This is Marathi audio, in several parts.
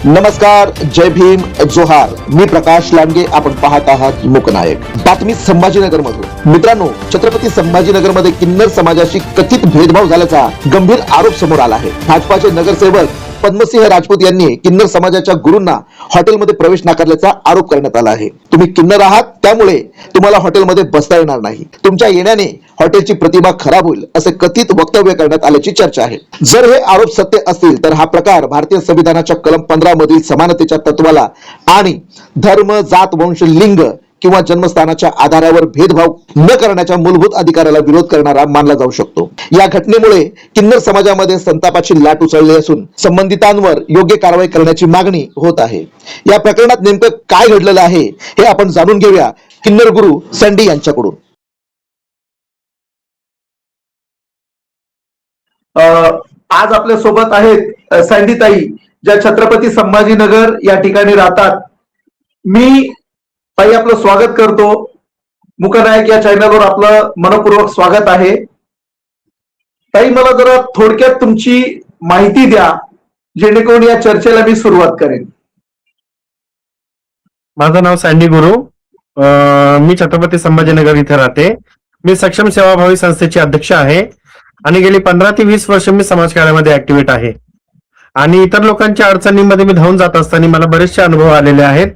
नमस्कार, जय भीम, जोहार. मी प्रकाश लांडगे. आपण पाहत आहात मूकनायक. बातमी संभाजीनगर मधून. मित्रांनो, छत्रपती संभाजीनगर मध्ये किन्नर समाजाशी कथित भेदभाव झाल्याचा गंभीर आरोप समोर आला आहे. भाजपाचे नगरसेवक पद्मसिंह राजपूत यांनी किन्नर समाजाच्या गुरूंना हॉटेलमध्ये प्रवेश नाकारल्याचा आरोप करण्यात आला आहे. तुम्ही किन्नर आहात, त्यामुळे तुम्हाला हॉटेलमध्ये बसता येणार नाही. तुमच्या येण्याने हॉटेलची प्रतिमा खराब होईल, असे कथित वक्तव्य करण्यात आल्याची चर्चा आहे. जर हे आरोप सत्य असतील तर हा प्रकार भारतीय संविधानाच्या कलम 15 मधील समानतेच्या तत्वाला आणि धर्म, जात, वंश, लिंग किंवा जन्मस्थानाच्या आधारावर भेदभाव न करण्याच्या मूलभूत अधिकाराला विरोध करणारा मानला जाऊ शकतो. या घटनेमुळे किन्नर समाजामध्ये संतापाची लाट उसळली असून संबंधितांवर योग्य कारवाई करण्याची मागणी होत आहे. या प्रकरणात नेमकं काय घडलेलं आहे हे आपण जाणून घेऊया किन्नर गुरु सँडी यांच्याकडून. आज आपल्या सोबत आहेत सँडी ताई, ज्या छत्रपती संभाजीनगर या ठिकाणी राहतात. मी ताई आपलं स्वागत करतो. मूकनायक या चॅनलवर आपलं मनपूर्वक स्वागत आहे. ताई, मला जरा थोडक्यात तुमची माहिती द्या, जेणेकरून या चर्चेला मी सुरुवात करेन. माझं नाव सँडी गुरु. मी छत्रपती संभाजीनगर इथे राहते. मी सक्षम सेवाभावी संस्थेचे अध्यक्ष आहे आणि गेली 15 ते 20 वर्ष मी समाजकार्यामध्ये ऍक्टिव्हेट आहे. आणि इतर लोकांच्या अडचणींमध्ये मी धावून जात असताना मला बरेचसे अनुभव आलेले आहेत.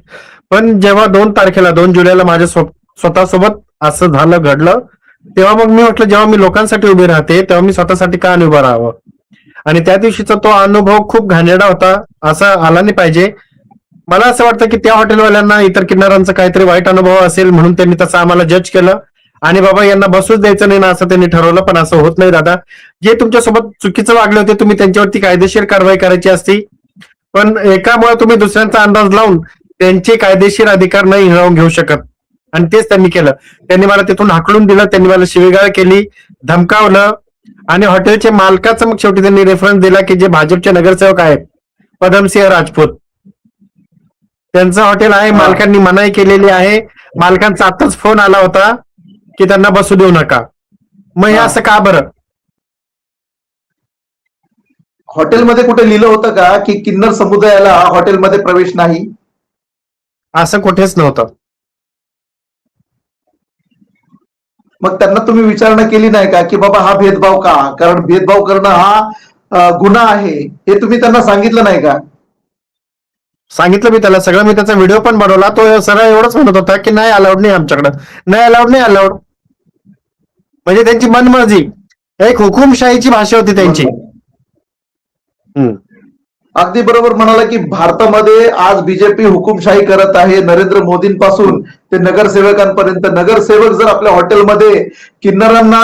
पण जेव्हा 2 जुलैला माझ्या स्वतःसोबत असं झालं, घडलं, तेव्हा मग मी म्हटलं, जेव्हा मी लोकांसाठी उभी राहते तेव्हा मी स्वतःसाठी का उभं राहावं. आणि त्या दिवशीचा तो अनुभव खूप घाणेरडा होता, असा आला नाही पाहिजे. मला असं वाटतं की त्या हॉटेलवाल्यांना इतर किन्नरांचा काहीतरी वाईट अनुभव असेल म्हणून त्यांनी तसं आम्हाला जज केलं आणि बाबा यांना बसूच द्यायचं नाही ना असं त्यांनी ठरवलं. पण असं होत नाही दादा. जे तुमच्यासोबत चुकीचं वागले होते तुम्ही त्यांच्यावरती कायदेशीर कारवाई करायची असती. पण एकामुळे तुम्ही दुसऱ्यांचा अंदाज लावून त्यांचे कायदेशीर अधिकार नाही हिरावून घेऊ शकत. आणि तेच त्यांनी केलं. त्यांनी मला तिथून हाकलून दिलं, त्यांनी मला शिवीगाळ केली, धमकावलं. आणि हॉटेलच्या मालकाचं मग शेवटी त्यांनी रेफरन्स दिला की जे भाजपचे नगरसेवक आहेत, पद्मसिंह राजपूत, त्यांचं हॉटेल आहे. मालकांनी मनाई केलेली आहे. मालकांचा आताच फोन आला होता की त्यांना बसू देऊ नका. मग हे असं का बरं? हॉटेलमध्ये कुठे लिहिलं होतं का की किन्नर समुदायाला हॉटेलमध्ये प्रवेश नाही? असं कुठेच नव्हतं. मग त्यांना तुम्ही विचारणा केली नाही का की बाबा हा भेदभाव का? कारण भेदभाव करणं हा गुन्हा आहे, हे तुम्ही त्यांना सांगितलं नाही का? सांगितलं मी त्याला सगळं. मी त्याचा व्हिडिओ पण बनवला. तो सरळ एवढंच म्हणत होता की नाही अलाउड नाही आमच्याकडं, नाही अलाउड, नाही अलाउड. म्हणजे त्यांची मनमर्जी, एक हुकुमशाहीची भाषा होती त्यांची. अगदी बरोबर म्हणाला की भारतामध्ये आज बीजेपी हुकुमशाही करत आहे. नरेंद्र मोदींपासून ते नगरसेवकांपर्यंत. नगरसेवक जर आपल्या हॉटेलमध्ये किन्नरांना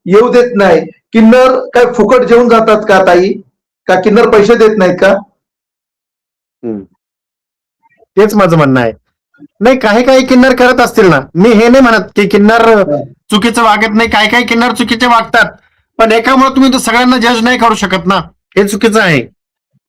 येऊ देत नाही, किन्नर काय फुकट जेवून जातात का ताई? का किन्नर पैसे देत नाहीत का? तेच माझं म्हणणं आहे. नाही, काही किन्नर करत असतील ना. मी हे नाही म्हणत की किन्नर चुकीचं वागत नाही. काही किन्नर चुकीचे वागतात. पण एकामुळे तुम्ही तर सगळ्यांना जज नाही करू शकत ना. हे चुकीचं आहे.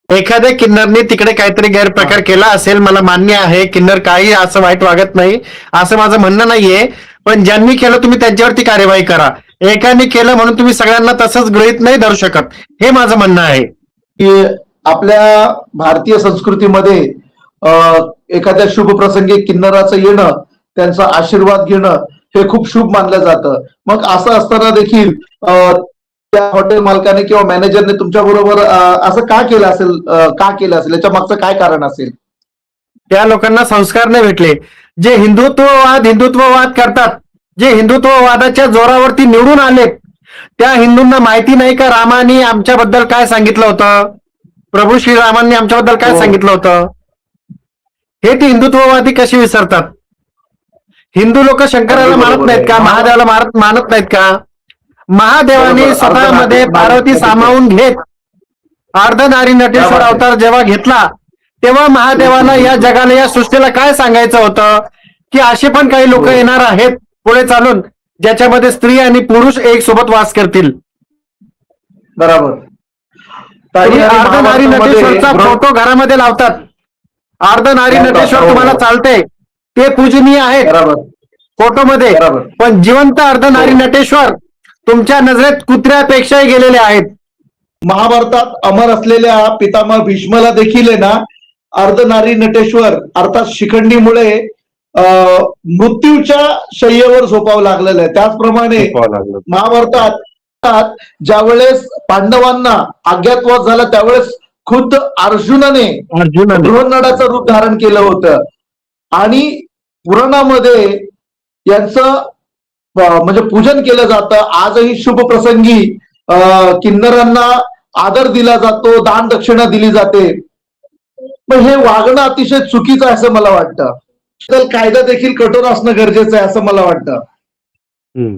एखाद्या किन्नरने तिकडे काहीतरी गैरप्रकार केला असेल, मला मान्य आहे. किन्नर काही असं वाईट वागत नाही असं माझं म्हणणं नाहीये. पण ज्यांनी केलं तुम्ही त्यांच्यावरती कार्यवाही करा. एकाने केलं म्हणून तुम्ही सगळ्यांना तसंच गृहीत नाही धरू शकत, हे माझं म्हणणं आहे. की आपल्या भारतीय संस्कृतीमध्ये एखाद्या शुभ प्रसंगी किन्नराचं येणं, त्यांचा आशीर्वाद घेणं हे खूप शुभ मानलं जातं. मग असं असताना देखील त्या हॉटेल मालकाने किंवा मॅनेजरने तुमच्या बरोबर असं का केलं असेल? याच्या मागचं काय कारण असेल? त्या लोकांना संस्कार नाही भेटले. जे हिंदुत्ववाद करतात, जे हिंदुत्ववादाच्या जोरावरती निवडून आले, त्या हिंदूंना माहिती नाही का रामाने आमच्याबद्दल काय सांगितलं होतं, प्रभू श्रीरामांनी आमच्याबद्दल काय सांगितलं होतं. हे ते हिंदुत्ववादी कसे विसरतात? हिंदू लोक शंकराला मानत नाहीत का? महादेवाला मानत नाहीत का? महादेवाने स्वतःमध्ये पार्वती सामावून घेत अर्धनारी नटेश्वर अवतार जेव्हा घेतला, तेव्हा महादेवाला या जगाला, या सृष्टीला काय सांगायचं होतं की असे पण काही लोक येणार आहेत पुढे चालून, ज्याच्यामध्ये स्त्री आणि पुरुष एक सोबत वास करतील. बरोबर. अर्धनारी नटेश्वरचा फोटो घरामध्ये लावतात. अर्धनारी नटेश्वर तुम्हाला चालते, ते पूजनीय आहेत फोटोमध्ये. पण जिवंत अर्धनारी नटेश्वर तुमच्या नजरेत कुत्र्यापेक्षाही गेलेले आहेत. महाभारतात अमर असलेल्या पितामह भीष्मला देखील आहे ना अर्धनारी नटेश्वर अर्थात शिखंडीमुळे मृत्यूच्या शय्येवर झोपावं लागलेलं आहे. त्याचप्रमाणे महाभारतात ज्यावेळेस पांडवांना अज्ञातवास झाला त्यावेळेस खुद्द अर्जुनाने बृहन्नडाचं रूप धारण केलं होतं आणि पुराणामध्ये यांचं म्हणजे पूजन केलं जातं. आजही शुभ प्रसंगी किन्नरांना आदर दिला जातो, दान दक्षिणा दिली जाते. पण हे वागणं अतिशय चुकीचं आहे असं मला वाटतं. तर कायदा देखील कठोर असणं गरजेचं आहे असं मला वाटतं.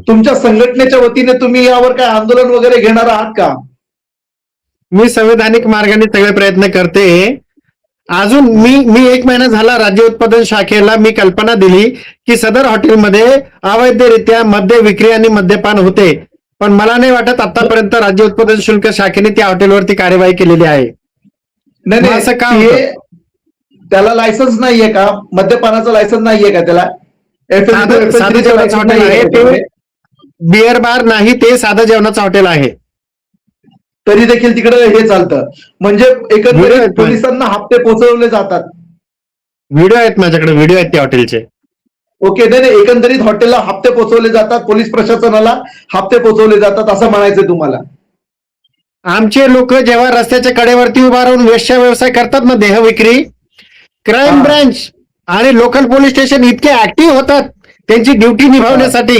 तुमच्या संघटनेच्या वतीने तुम्ही यावर काय आंदोलन वगैरे घेणार आहात का? मी संवैधानिक मार्गाने सगळे प्रयत्न करते. अजून मी 1 महिना झाला राज्य उत्पादन शाखेला मी कल्पना दिली की सदर हॉटेलमध्ये अवैधरित्या मद्य विक्री आणि मद्यपान होते, पण मला नाही वाटत आतापर्यंत राज्य उत्पादन शुल्क शाखेने त्या हॉटेलवरती कार्यवाही केलेली आहे. नाही असं का हे त्याला लायसन्स नाहीये का? मद्यपानाचं लायसन्स नाहीये का त्याला? साधं जेवणाचं हॉटेल आहे ते, बिअर बार नाही, ते साधं जेवणाचं हॉटेल आहे. तरी देखील तिकडे हे चालतं म्हणजे एकंदरीत पोलिसांना हप्ते पोहोचवले जातात. व्हिडिओ आहेत माझ्याकडे, व्हिडिओ आहेत त्या हॉटेलचे. ओके, नाही एकंदरीत हॉटेलला हप्ते पोहोचवले जातात, पोलीस प्रशासनाला हप्ते पोहोचवले जातात असं म्हणायचंय तुम्हाला? आमचे लोक जेव्हा रस्त्याच्या कडेवरती उभा राहून वेश्या व्यवसाय करतात ना, देह विक्री, क्राईम ब्रांच आणि लोकल पोलीस स्टेशन इतके ऍक्टिव्ह होतात त्यांची ड्युटी निभावण्यासाठी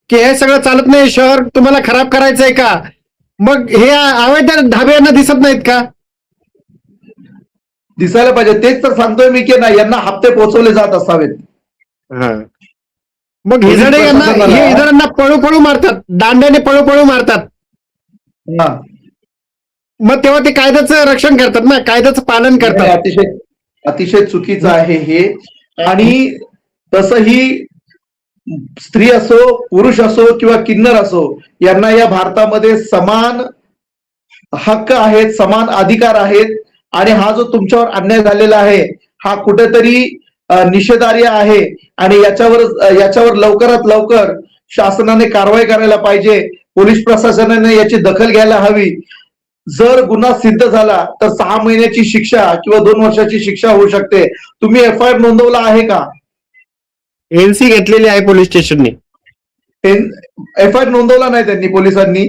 की हे सगळं चालत नाही, शहर तुम्हाला खराब करायचंय का? मग हे अवैध ढाब्यांना दिसत नाहीत का? दिसायला पाहिजे. तेच तर सांगतोय मी की नाही, यांना हप्ते पोहोचवले जात असावेत. मग हिजड्यांना पळू मारतात, दांड्याने पळू मारतात. मग तेव्हा ते कायद्याचं रक्षण करतात ना, कायद्याचं पालन करतात. अतिशय चुकीचं आहे हे. आणि तसंही स्त्री असो, पुरुष असो किंवा किन्नर असो, यांना या भारतामध्ये समान हक्क आहेत, समान अधिकार आहेत. आणि हा जो तुमच्यावर अन्याय झालेला आहे हा कुठेतरी निषेधार्ह आहे आणि याच्यावर लवकरात लवकर शासनाने कारवाई करायला पाहिजे. पोलीस प्रशासनाने याची दखल घ्यायला हवी. जर गुन्हा सिद्ध झाला तर 6 महिन्याची शिक्षा किंवा 2 वर्षाची शिक्षा होऊ शकते. तुम्ही FIR नोंदवला आहे का? NC घेतलेली आहे पोलीस स्टेशनने. FIR नोंदवला नाही त्यांनी, पोलिसांनी.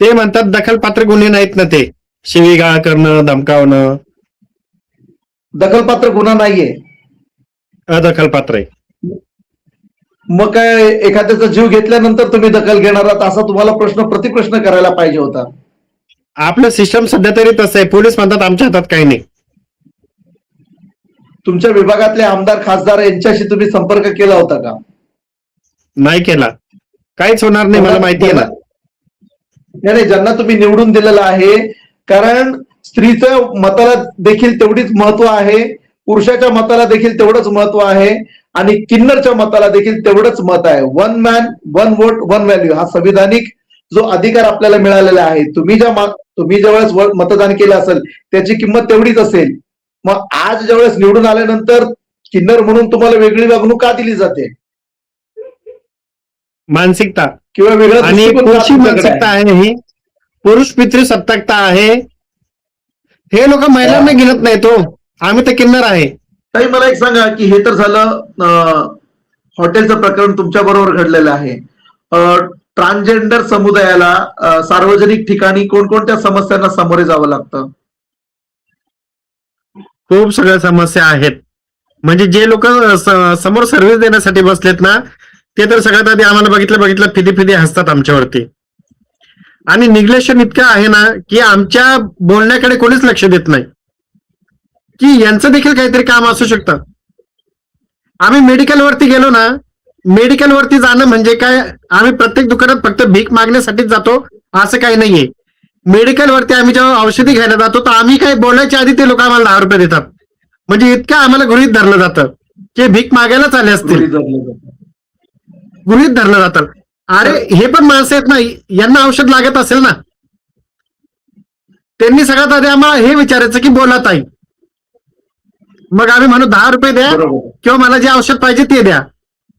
ते म्हणतात दखलपात्र गुन्हे नाहीत ना, ते शिवीगाळ करणं, धमकावणं दखलपात्र गुन्हा नाहीये, अदखलपात्र आहे. मग काय एखाद्याचा जीव घेतल्यानंतर तुम्ही दखल घेणार आहात असा तुम्हाला प्रतिप्रश्न करायला पाहिजे होता. आपलं सिस्टम सध्या तरी तसं आहे. पोलीस म्हणतात आमच्या हातात काही नाही. तुमच्या विभागातले आमदार खासदार यांच्याशी तुम्ही संपर्क केला होता का? नाही केला. काहीच होणार नाही, मला माहिती आहे ना. नाही, ज्यांना तुम्ही निवडून दिलेलं आहे, कारण स्त्रीच्या मताला देखील तेवढीच महत्व आहे, पुरुषाच्या मताला देखील तेवढंच महत्व आहे आणि किन्नरच्या मताला देखील तेवढंच मत आहे. 1 मॅन 1 वोट 1 व्हॅल्यू हा संविधानिक जो अधिकार आपल्याला मिळालेला आहे. तुम्ही ज्यावेळेस मतदान केलं असेल त्याची किंमत तेवढीच असेल. मग आज ज्यावेळेस निवडून आल्यानंतर किन्नर म्हणून तुम्हाला वेगळी वागणूक का दिली जाते? मानसिकता किंवा वेगळं आणि मानसिकता आहे, ही पुरुष पितृसत्ताकता आहे. हे लोक महिलांना गिनत नाही. तो आम्ही तर किन्नर आहे. ताई मला एक सांगा की हे तर झालं हॉटेलचं प्रकरण तुमच्या बरोबर घडलेलं आहे. ट्रान्सजेंडर समुदायाला सार्वजनिक ठिकाणी कोणकोणत्या समस्यांना सामोरे जावं लागतं? खूप सगळ्या समस्या आहेत. म्हणजे जे लोक समोर सर्व्हिस देण्यासाठी बसलेत ना, ते तर सगळ्यात आधी आम्हाला बघितलं फिदी हसतात आमच्यावरती. आणि निग्लेशन इतकं आहे ना की आमच्या बोलण्याकडे कोणीच लक्ष देत नाही की यांचं देखील काहीतरी काम असू शकतं. आम्ही मेडिकलवरती गेलो ना, मेडिकलवरती जाणं म्हणजे काय, आम्ही प्रत्येक दुकानात फक्त भीक मागण्यासाठीच जातो असं काही नाहीये. मेडिकलवरती आम्ही जेव्हा औषधी घ्यायला जातो तर आम्ही काय बोलायच्या आधी ते लोक आम्हाला 10 रुपये देतात. म्हणजे इतकं आम्हाला गृहीत धरलं जातं की भीक मागायलाच आले असतील, गृहीत धरलं जातं. अरे हे पण माणसं आहेत ना, यांना औषध लागत असेल ना, त्यांनी सगळ्यात आधी आम्हाला हे विचारायचं की बोला ताई. मग आम्ही म्हणू 10 रुपये द्या किंवा मला जे औषध पाहिजे ते द्या.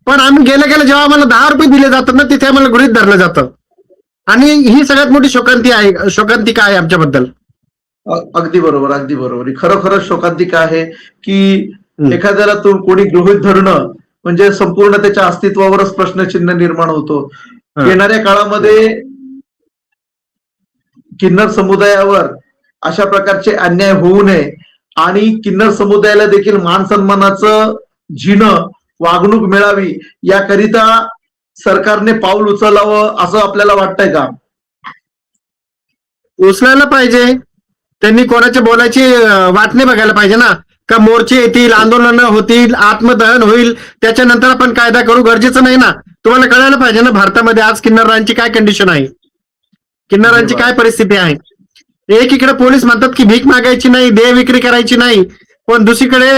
पण आम्ही गेल्या जेव्हा आम्हाला 10 रुपये दिले जातात ना, तिथे आम्हाला गृहीत धरलं जातं. आणि ही सगळ्यात मोठी शोकांतिका आहे आमच्याबद्दल. अगदी बरोबर, अगदी बरोबर. खरोखरच शोकांतिका आहे की हम्म. एखाद्याला तू कोणी गृहीत धरणं म्हणजे संपूर्ण त्याच्या अस्तित्वावरच प्रश्नचिन्ह निर्माण होतो. हा. येणाऱ्या काळामध्ये किन्नर समुदायावर अशा प्रकारचे अन्याय होऊ नये आणि किन्नर समुदायाला देखील मान सन्मानाचं वागणूक मिळावी याकरिता सरकारने पाऊल उचलावं असं आपल्याला वाटतंय का? उचलायला पाहिजे. त्यांनी कोणाच्या बोलायची वाट नाही बघायला पाहिजे ना. का मोर्चे येतील, आंदोलनं होतील, आत्मदहन होईल, त्याच्यानंतर आपण कायदा करू गरजेचं नाही ना. तुम्हाला कळायला पाहिजे ना भारतामध्ये आज किन्नरांची काय कंडिशन आहे, किन्नरांची काय परिस्थिती आहे. एकीकडे पोलीस म्हणतात की भीक मागायची नाही, देह विक्री करायची नाही, पण दुसरीकडे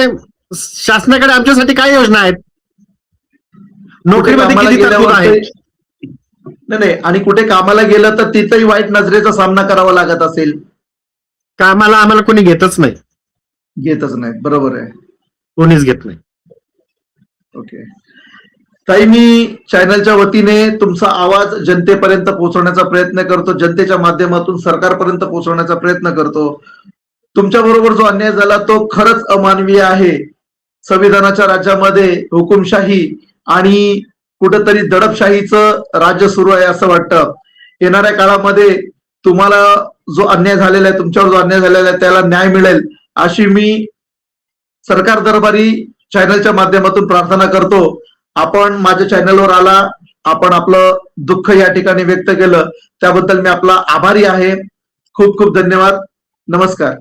शासनाकडे आमच्यासाठी काय योजना आहेत, नोकरीमध्ये कामाला किती तरतूद गेल्यावर आहे. नाही, आणि कुठे कामाला गेलं तर तिथंही वाईट नजरेचा सामना करावा लागत असेल. कामाला आम्हाला कोणी घेतच नाही, घेतच नाही. बरोबर आहे. कोणीच घेत नाही. ओके ताई, मी चॅनलच्या वतीने तुमचा आवाज जनतेपर्यंत पोहोचवण्याचा प्रयत्न करतो, जनतेच्या माध्यमातून सरकारपर्यंत पोहोचवण्याचा प्रयत्न करतो. तुमच्या बरोबर जो अन्याय झाला तो खरंच अमानवीय आहे. संविधानाच्या राज्यामध्ये हुकुमशाही आणि कुठंतरी दडपशाहीचं राज्य सुरू आहे असं वाटतं. येणाऱ्या काळामध्ये तुम्हाला जो अन्याय झालेला आहे, तुमच्यावर जो अन्याय झालेला आहे त्याला न्याय मिळेल अशी मी सरकार दरबारी चॅनलच्या माध्यमातून प्रार्थना करतो. आपण माझ्या चॅनलवर आला, आपण आपलं दुःख या ठिकाणी व्यक्त केलं, त्याबद्दल मी आपला आभारी आहे. खूप खूप धन्यवाद. नमस्कार.